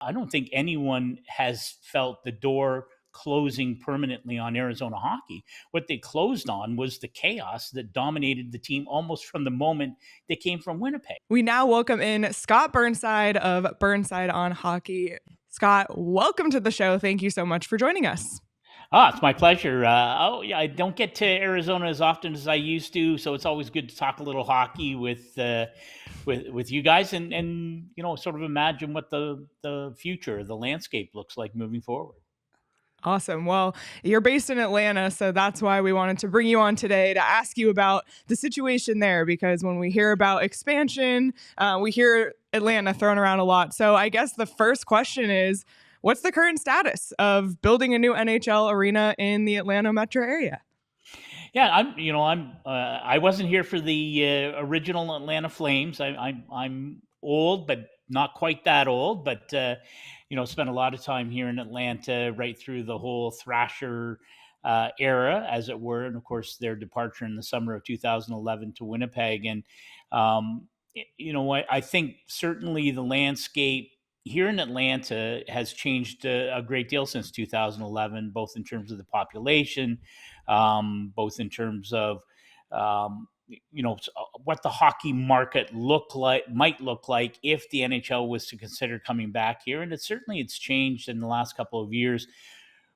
I don't think anyone has felt the door closing permanently on Arizona hockey. What they closed on was the chaos that dominated the team almost from the moment they came from Winnipeg. We now welcome in Scott Burnside of Burnside on Hockey. Scott, welcome to the show. Thank you so much for joining us. It's my pleasure. Yeah, I don't get to Arizona as often as I used to, so it's always good to talk a little hockey with you guys, and sort of imagine what the future, the landscape looks like moving forward. Awesome. Well, you're based in Atlanta, so that's why we wanted to bring you on today to ask you about the situation there. Because when we hear about expansion, we hear Atlanta thrown around a lot. So I guess the first question is, what's the current status of building a new NHL arena in the Atlanta metro area? Yeah, I wasn't here for the original Atlanta Flames. I'm old, but not quite that old. But spent a lot of time here in Atlanta, right through the whole Thrasher era, as it were, and of course their departure in the summer of 2011 to Winnipeg. And I think certainly the landscape here in Atlanta has changed a great deal since 2011, both in terms of the population, both in terms of what the hockey market might look like if the NHL was to consider coming back here. And it's changed in the last couple of years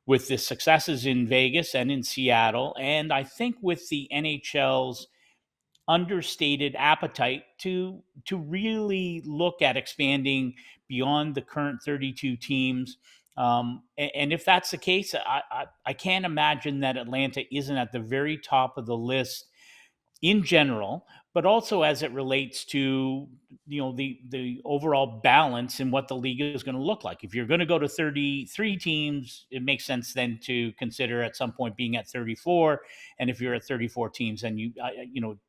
with the successes in Vegas and in Seattle, and I think with the NHL's understated appetite to really look at expanding beyond the current 32 teams. And if that's the case, I can't imagine that Atlanta isn't at the very top of the list in general, but also as it relates to the overall balance in what the league is going to look like. If you're going to go to 33 teams, it makes sense then to consider at some point being at 34. And if you're at 34 teams, then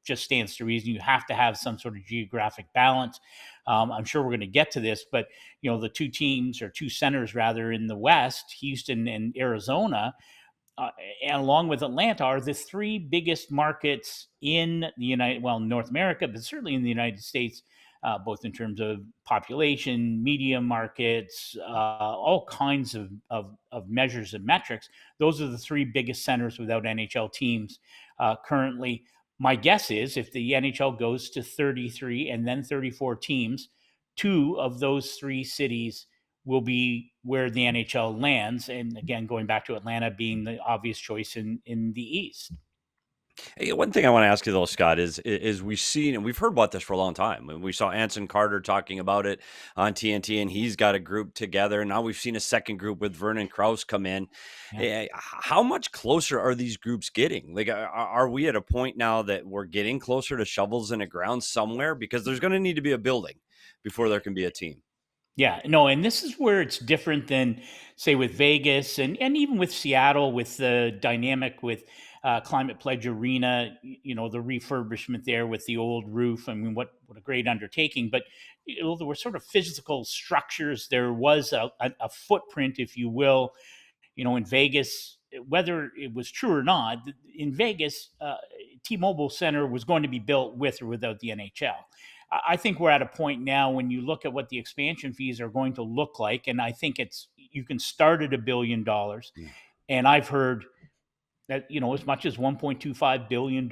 just stands to reason you have to have some sort of geographic balance. I'm sure we're going to get to this, but the two teams, or two centers rather, in the West, Houston and Arizona, and along with Atlanta, are the three biggest markets in North America, but certainly in the United States, both in terms of population, media markets, all kinds of measures and metrics. Those are the three biggest centers without NHL teams currently. My guess is if the NHL goes to 33 and then 34 teams, two of those three cities will be where the NHL lands. And again, going back to Atlanta being the obvious choice in the East. Hey, one thing I want to ask you though, Scott, is we've seen and we've heard about this for a long time. We saw Anson Carter talking about it on TNT, and he's got a group together. Now we've seen a second group with Vernon Krause come in. Yeah. How much closer are these groups getting? Like, are we at a point now that we're getting closer to shovels in the ground somewhere? Because there's going to need to be a building before there can be a team. Yeah, no, and this is where it's different than, say, with Vegas and even with Seattle, with the dynamic with Climate Pledge Arena, the refurbishment there with the old roof. I mean, what a great undertaking. But there were sort of physical structures. There was a footprint, if you will, in Vegas. Whether it was true or not, in Vegas, T-Mobile Center was going to be built with or without the NHL. I think we're at a point now when you look at what the expansion fees are going to look like, and I think you can start at $1 billion, and I've heard that as much as $1.25 billion,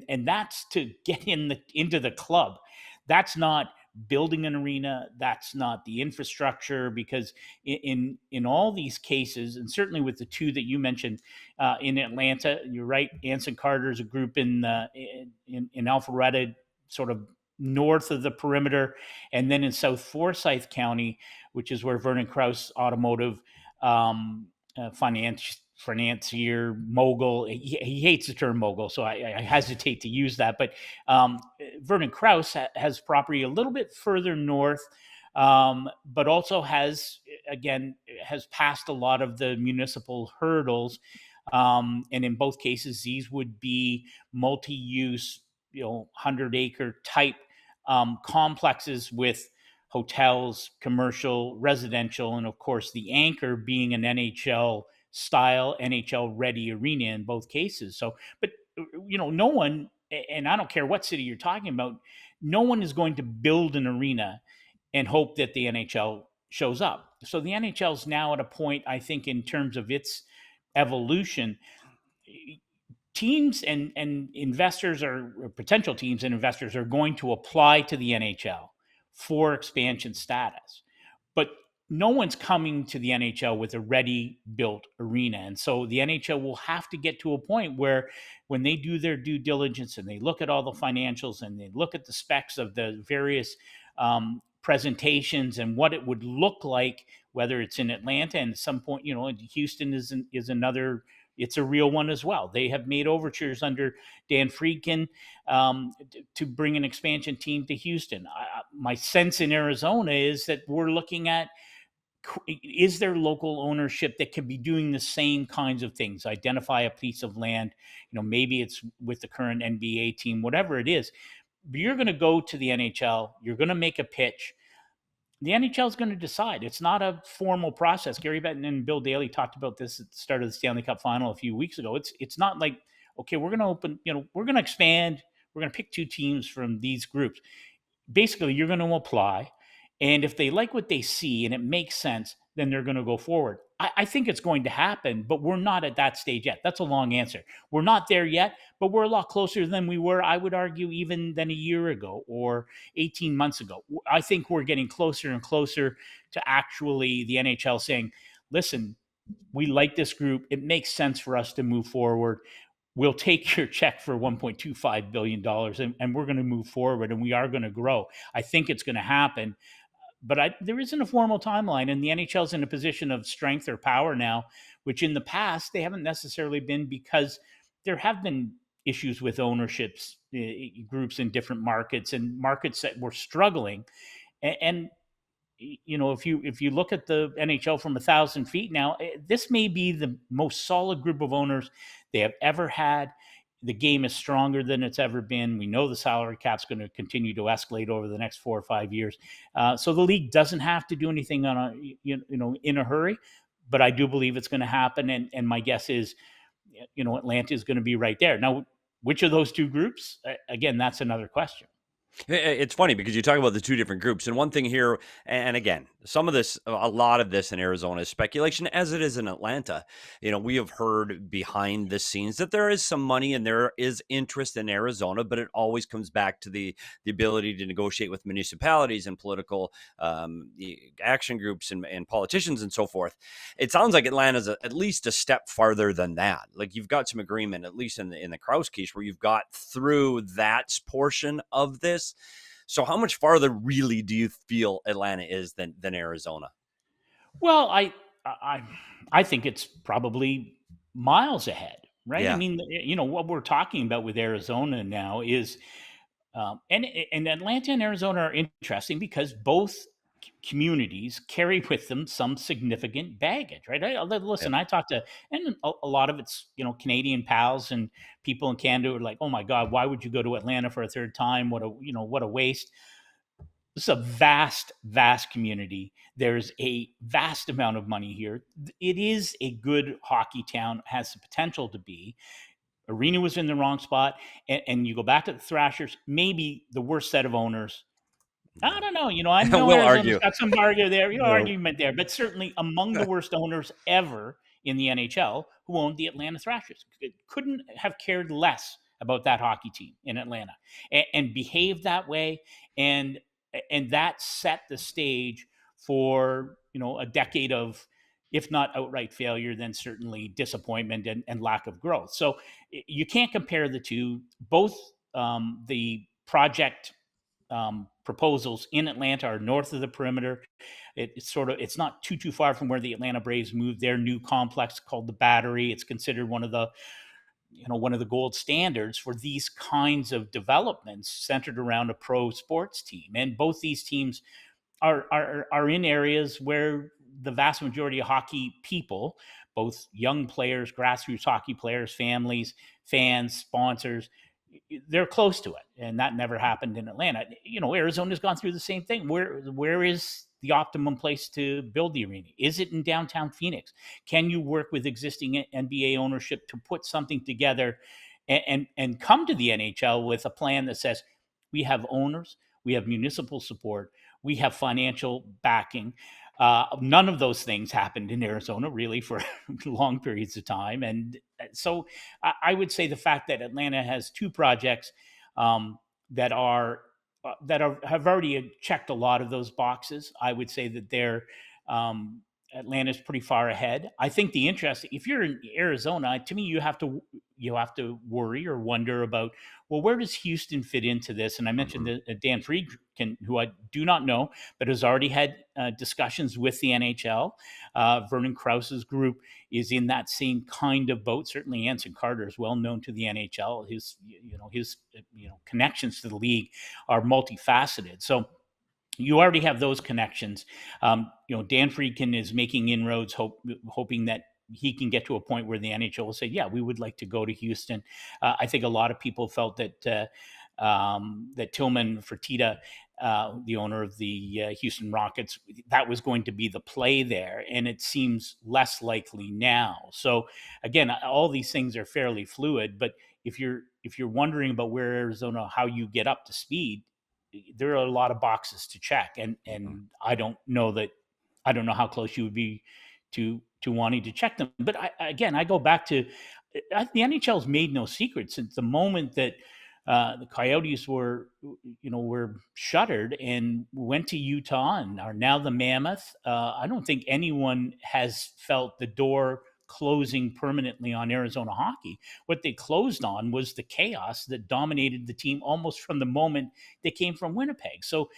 and that's to get into the club. That's not building an arena. That's not the infrastructure, because in all these cases, and certainly with the two that you mentioned in Atlanta, you're right. Anson Carter's a group in Alpharetta, sort of north of the perimeter, and then in South Forsyth County, which is where Vernon Krause Automotive, financier, mogul. He hates the term mogul, so I hesitate to use that. But Vernon Krause has property a little bit further north, but also has passed a lot of the municipal hurdles. And in both cases, these would be multi-use, 100-acre type complexes with hotels, commercial, residential, and of course the anchor being an NHL style, NHL ready arena in both cases. So, but no one, and I don't care what city you're talking about, no one is going to build an arena and hope that the NHL shows up. So the NHL is now at a point, I think, in terms of its evolution, teams and investors or potential teams and investors are going to apply to the NHL for expansion status. But no one's coming to the NHL with a ready built arena. And so the NHL will have to get to a point where when they do their due diligence and they look at all the financials and they look at the specs of the various presentations and what it would look like, whether it's in Atlanta and at some point, Houston is another, it's a real one as well. They have made overtures under Dan Friedkin to bring an expansion team to Houston. My sense in Arizona is that we're looking at, is there local ownership that could be doing the same kinds of things? Identify a piece of land, maybe it's with the current NBA team, whatever it is. But you're going to go to the NHL, you're going to make a pitch. The NHL is going to decide. It's not a formal process. Gary Bettman and Bill Daly talked about this at the start of the Stanley Cup final a few weeks ago. It's not like, okay, we're going to open, we're going to expand. We're going to pick 2 teams from these groups. Basically, you're going to apply. And if they like what they see and it makes sense, then they're going to go forward. I think it's going to happen, but we're not at that stage yet. That's a long answer. We're not there yet, but we're a lot closer than we were, I would argue, even than a year ago or 18 months ago. I think we're getting closer and closer to actually the NHL saying, listen, we like this group. It makes sense for us to move forward. We'll take your check for $1.25 billion and we're going to move forward and we are going to grow. I think it's going to happen. But there isn't a formal timeline, and the NHL is in a position of strength or power now, which in the past they haven't necessarily been, because there have been issues with ownerships groups in different markets and markets that were struggling. And if you look at the NHL from 1,000 feet now, this may be the most solid group of owners they have ever had. The game is stronger than it's ever been. We know the salary cap's going to continue to escalate over the next 4 or 5 years. So the league doesn't have to do anything in a hurry, but I do believe it's going to happen. And my guess is, Atlanta is going to be right there. Now, which of those 2 groups? Again, that's another question. It's funny because you talk about the 2 different groups, and one thing here, and again, a lot of this in Arizona is speculation, as it is in Atlanta. We have heard behind the scenes that there is some money and there is interest in Arizona, but it always comes back to the ability to negotiate with municipalities and political action groups and politicians and so forth. It sounds like Atlanta's at least a step farther than that. Like, you've got some agreement, at least in the Krause case, where you've got through that portion of this. So how much farther really do you feel Atlanta is than Arizona? Well, I think it's probably miles ahead, right? I Yeah. mean, what we're talking about with Arizona now is, and Atlanta and Arizona are interesting because both communities carry with them some significant baggage, right? Listen, Yep. I talked to, and a lot of it's, Canadian pals and people in Canada are like, oh my God, why would you go to Atlanta for a 3rd time? What a waste. It's a vast, vast community. There's a vast amount of money here. It is a good hockey town, has the potential to be. Arena was in the wrong spot. And you go back to the Thrashers, maybe the worst set of owners. I Yeah. don't know. I know We'll Arizona's argue. got some argument there, No. argument there, but certainly among the worst owners ever in the NHL who owned the Atlanta Thrashers. Couldn't have cared less about that hockey team in Atlanta and behaved that way. And that set the stage for, a decade of, if not outright failure, then certainly disappointment and lack of growth. So you can't compare the 2. Both the project proposals in Atlanta are north of the perimeter. It's not too far from where the Atlanta Braves moved their new complex called the Battery. It's considered one of the gold standards for these kinds of developments centered around a pro sports team. And both these teams are in areas where the vast majority of hockey people, both young players, grassroots hockey players, families, fans, sponsors, they're close to it. And that never happened in Atlanta. Arizona's gone through the same thing. Where is the optimum place to build the arena? Is it in downtown Phoenix? Can you work with existing NBA ownership to put something together and come to the NHL with a plan that says, we have owners, we have municipal support, we have financial backing. None of those things happened in Arizona really for long periods of time. And so I would say the fact that Atlanta has two projects um, that are have already checked a lot of those boxes. I would say that they're um, Atlanta's pretty far ahead. I think the interest, if you're in Arizona, to me, you have to worry or wonder about, well, where does Houston fit into this? And I mentioned Mhm. that Dan Friedkin, who I do not know, but has already had discussions with the NHL. Vernon Krause's group is in that same kind of boat. Certainly, Anson Carter is well known to the NHL. His connections to the league are multifaceted. So you already have those connections. Dan Friedkin is making inroads, hoping that he can get to a point where the NHL will say, "Yeah, we would like to go to Houston." I think a lot of people felt that Tillman Fertitta, the owner of the Houston Rockets, that was going to be the play there, and it seems less likely now. So again, all these things are fairly fluid, but if you're wondering about where Arizona, how you get up to speed, there are a lot of boxes to check, and Mhm. I don't know how close you would be to wanting to check them. But I go back to the NHL's made no secret since the moment that the Coyotes were shuttered and went to Utah and are now the Mammoth. I don't think anyone has felt the door closing permanently on Arizona hockey. What they closed on was the chaos that dominated the team almost from the moment they came from Winnipeg. So,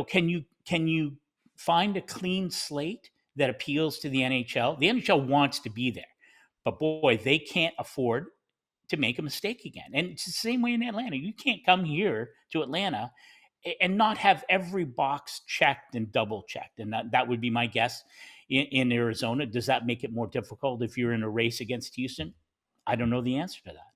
can you find a clean slate that appeals to the NHL? The NHL wants to be there, but boy, they can't afford to make a mistake again. And it's the same way in Atlanta. You can't come here to Atlanta and not have every box checked and double checked. And that would be my guess in Arizona. Does that make it more difficult if you're in a race against Houston? I don't know the answer to that.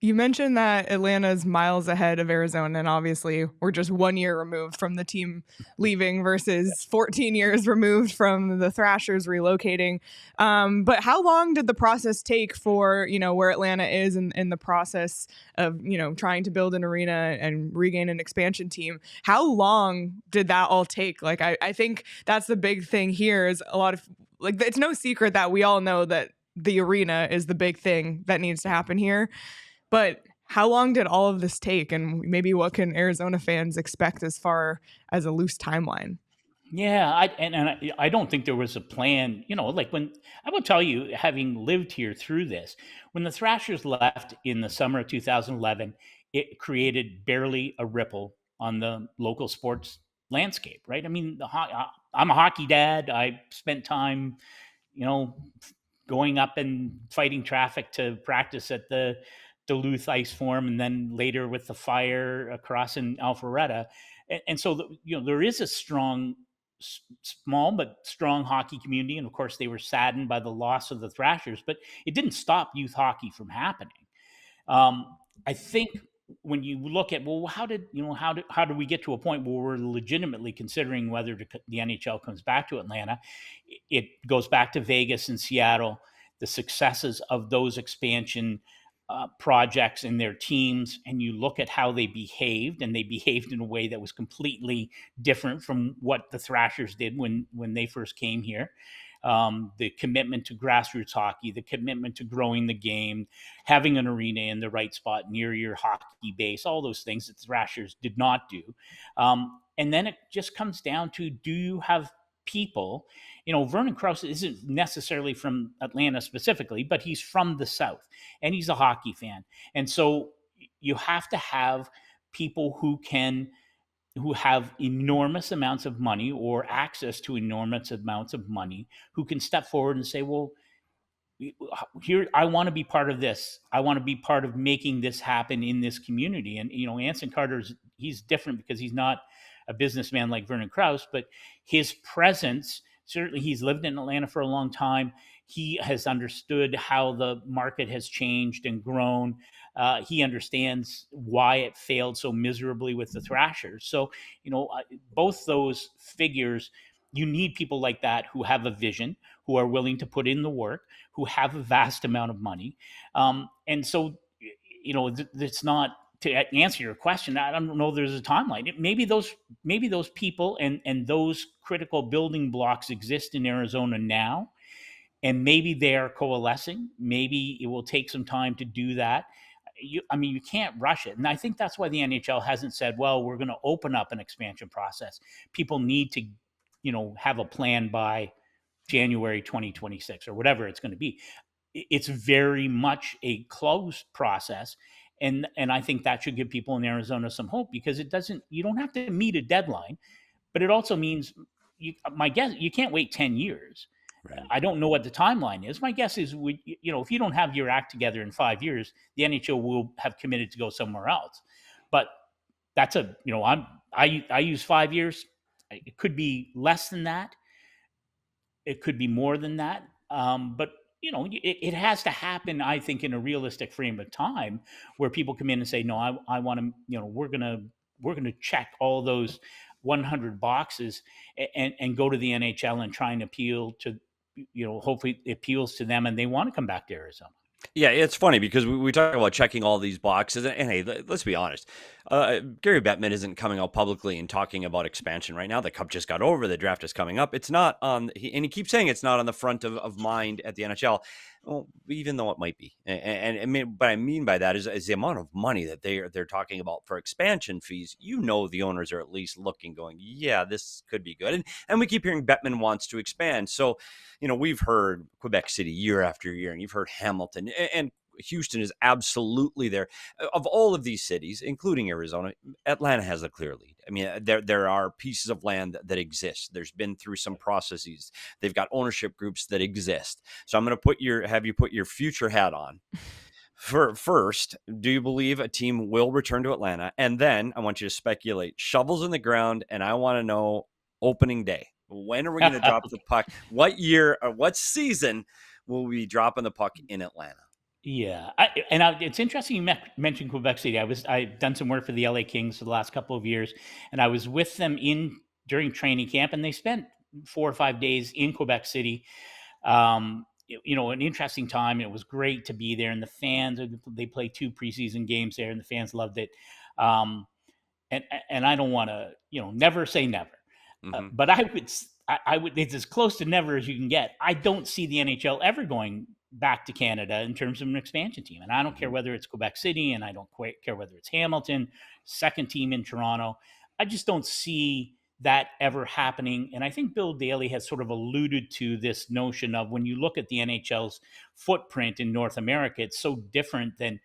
You mentioned that Atlanta's miles ahead of Arizona, and obviously we're just 1 year removed from the team leaving versus 14 years removed from the Thrashers relocating. But how long did the process take for, where Atlanta is in the process of, trying to build an arena and regain an expansion team? How long did that all take? Like, I think that's the big thing here is a lot of, like, it's no secret that we all know that the arena is the big thing that needs to happen here. But how long did all of this take? And maybe what can Arizona fans expect as far as a loose timeline? Yeah, I don't think there was a plan. Like when I will tell you, having lived here through this, when the Thrashers left in the summer of 2011, it created barely a ripple on the local sports landscape. Right? I mean, I'm a hockey dad. I spent time, you know, going up and fighting traffic to practice at the Duluth Ice Forum, and then later with the Fire across in Alpharetta. And so there is a strong, small but strong hockey community, and of course they were saddened by the loss of the Thrashers, but it didn't stop youth hockey from happening. I think when you look at, well, how did we get to a point where we're legitimately considering whether the NHL comes back to Atlanta? It goes back to Vegas and Seattle, the successes of those expansion projects and their teams, and you look at how they behaved, and they behaved in a way that was completely different from what the Thrashers did when they first came here. The commitment to grassroots hockey, the commitment to growing the game, having an arena in the right spot near your hockey base, all those things that the Thrashers did not do. And then it just comes down to, do you have people? Vernon Krause isn't necessarily from Atlanta specifically, but he's from the South and he's a hockey fan. And so you have to have people who have enormous amounts of money or access to enormous amounts of money, who can step forward and say, well, here, I want to be part of this. I want to be part of making this happen in this community. And Anson Carter's, he's different because he's not a businessman like Vernon Krause, but his presence, certainly he's lived in Atlanta for a long time. He has understood how the market has changed and grown. He understands why it failed so miserably with the Thrashers. So, both those figures, you need people like that who have a vision, who are willing to put in the work, who have a vast amount of money. And so, it's not to answer your question, I don't know there's a timeline. Maybe those people and those critical building blocks exist in Arizona now, and maybe they are coalescing. Maybe it will take some time to do that. You can't rush it, and I think that's why the NHL hasn't said, "Well, we're going to open up an expansion process." People need to, have a plan by January 2026 or whatever it's going to be. It's very much a closed process, and I think that should give people in Arizona some hope, because you don't have to meet a deadline, but it also means my guess, you can't wait 10 years. Right. I don't know what the timeline is. My guess is, if you don't have your act together in 5 years, the NHL will have committed to go somewhere else. But that's I use 5 years. It could be less than that. It could be more than that. But it has to happen, I think, in a realistic frame of time, where people come in and say, no, I want to, we're gonna check all those 100 boxes, and go to the NHL and try and appeal to, hopefully it appeals to them and they want to come back to Arizona. Yeah, it's funny because we talk about checking all these boxes, and hey, let's be honest. Gary Bettman isn't coming out publicly and talking about expansion right now. The Cup just got over. The draft is coming up. It's not on, and he keeps saying it's not on the front of mind at the NHL. Well, even though it might be, and I mean, what I mean by that is the amount of money that they're talking about for expansion fees. The owners are at least looking, going, yeah, this could be good, and we keep hearing Bettman wants to expand. So, we've heard Quebec City year after year, and you've heard Hamilton, and Houston is absolutely there. Of all of these cities, including Arizona, Atlanta has a clear lead. I mean, there are pieces of land that exist. There's been through some processes. They've got ownership groups that exist. So I'm going to have you put your future hat on. First, do you believe a team will return to Atlanta? And then I want you to speculate shovels in the ground, and I want to know opening day. When are we going to drop the puck? What year or what season will we be dropping the puck in Atlanta? Yeah, it's interesting you mentioned Quebec City. I've done some work for the LA Kings for the last couple of years, and I was with them during training camp, and they spent 4 or 5 days in Quebec City. An interesting time. It was great to be there, and the fans. They played 2 preseason games there, and the fans loved it. And I don't want to, never say never, but I would. It's as close to never as you can get. I don't see the NHL ever going back to Canada in terms of an expansion team. And I don't care whether it's Quebec City, and I don't quite care whether it's Hamilton, second team in Toronto. I just don't see that ever happening. And I think Bill Daly has sort of alluded to this notion of, when you look at the NHL's footprint in North America, it's so different than,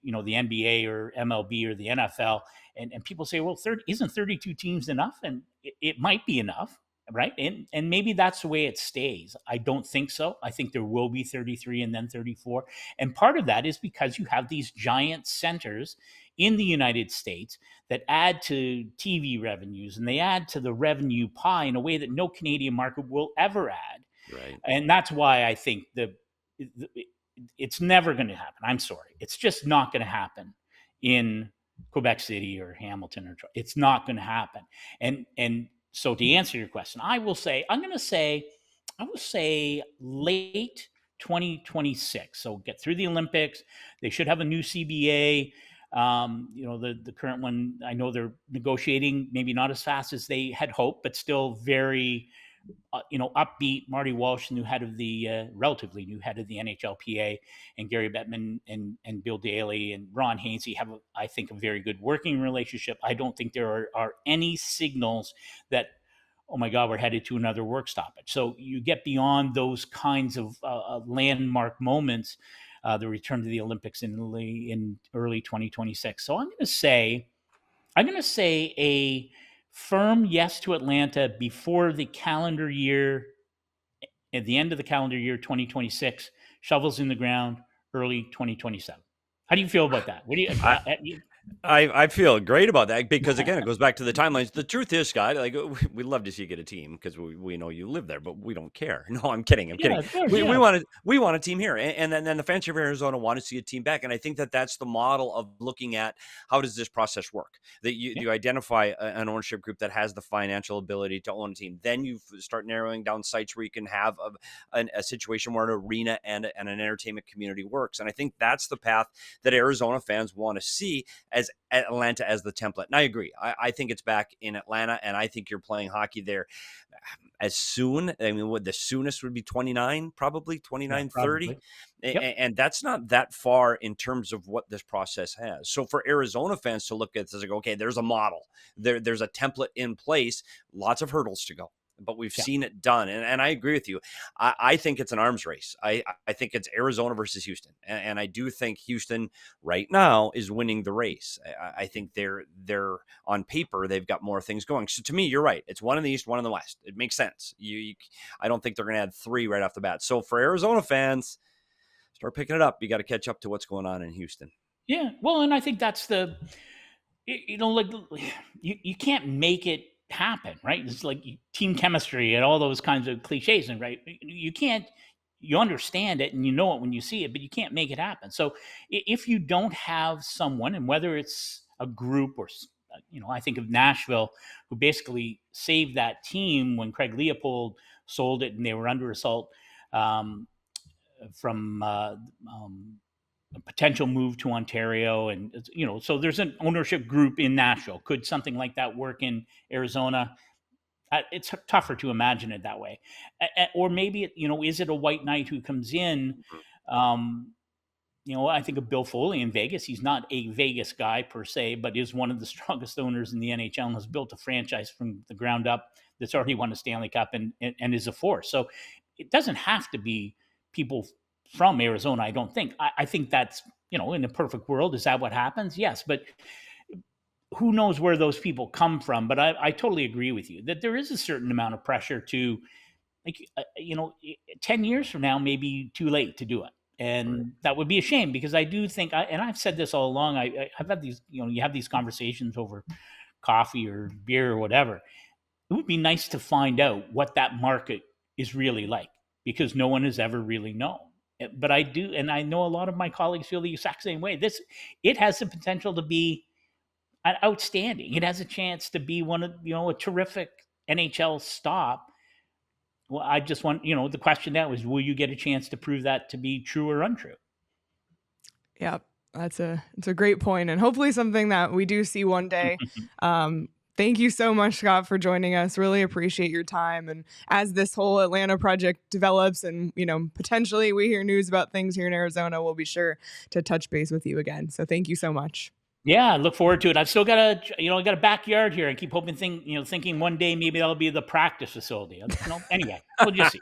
the NBA or MLB or the NFL. And people say, well, isn't 32 teams enough? And it might be enough. Right. And maybe that's the way it stays. I don't think so. I think there will be 33 and then 34. And part of that is because you have these giant centers in the United States that add to TV revenues, and they add to the revenue pie in a way that no Canadian market will ever add. Right. And that's why I think it's never going to happen. I'm sorry. It's just not going to happen in Quebec City or Hamilton, it's not going to happen. And so to answer your question, I will say late 2026. So get through the Olympics. They should have a new CBA. The current one, I know they're negotiating, maybe not as fast as they had hoped, but still very, upbeat. Marty Walsh, relatively new head of the NHLPA, and Gary Bettman and Bill Daly and Ron Hainsey have, I think, a very good working relationship. I don't think there are any signals that, oh my God, we're headed to another work stoppage. So you get beyond those kinds of landmark moments, the return to the Olympics in early 2026. So I'm going to say a firm yes to Atlanta before the calendar year, at the end of the calendar year 2026, shovels in the ground early 2027. How do you feel about that? What do you? I feel great about that, because again, it goes back to the timelines. The truth is, Scott, like, we'd love to see you get a team because we know you live there, but we don't care. No, I'm kidding. I'm kidding. Course, we want a team here, and then the fans of Arizona want to see a team back, and I think that's the model of looking at how does this process work. That you identify an ownership group that has the financial ability to own a team, then you start narrowing down sites where you can have a situation where an arena and an entertainment community works, and I think that's the path that Arizona fans want to see. as Atlanta as the template. And I agree. I think it's back in Atlanta, and I think you're playing hockey there as soon. I mean, what the soonest would be 29, probably Yeah, 29, 30. probably. Yep. And that's not that far in terms of what this process has. So for Arizona fans to look at this and go, okay, there's a model, there's a template in place, lots of hurdles to go, but we've Yeah. seen it done. And I agree with you. I think it's an arms race. I think it's Arizona versus Houston. And I do think Houston right now is winning the race. I think they're on paper, they've got more things going. So to me, you're right. It's one in the East, one in the West. It makes sense. I don't think they're going to add 3 right off the bat. So for Arizona fans, start picking it up. You got to catch up to what's going on in Houston. Yeah. Well, and I think that's like you can't make it happen, right? It's like team chemistry and all those kinds of cliches, and right, you can't. You understand it and you know it when you see it, but you can't make it happen. So if you don't have someone, and whether it's a group or I think of Nashville, who basically saved that team when Craig Leopold sold it and they were under assault. From a potential move to Ontario, and so there's an ownership group in Nashville. Could something like that work in Arizona? It's tougher to imagine it that way, or maybe is it a white knight who comes in? I think of Bill Foley in Vegas. He's not a Vegas guy per se, but is one of the strongest owners in the NHL and has built a franchise from the ground up that's already won a Stanley Cup and is a force. So it doesn't have to be people from Arizona, I don't think. I think that's, in a perfect world, is that what happens? Yes, but who knows where those people come from? But I totally agree with you that there is a certain amount of pressure to, 10 years from now, maybe too late to do it. And that would be a shame, because I do think, and I've said this all along, I've had these, you have these conversations over coffee or beer or whatever. It would be nice to find out what that market is really like, because no one has ever really known. But I do, and I know a lot of my colleagues feel the exact same way. It has the potential to be outstanding. It has a chance to be one of, a terrific NHL stop. Well, I just want, the question now is, will you get a chance to prove that to be true or untrue? Yeah, it's a great point, and hopefully something that we do see one day. Thank you so much, Scott, for joining us. Really appreciate your time. And as this whole Atlanta project develops and, potentially we hear news about things here in Arizona, we'll be sure to touch base with you again. So thank you so much. Yeah, I look forward to it. I've still got I got a backyard here. I keep hoping, thinking one day maybe that'll be the practice facility. Anyway, we'll just see.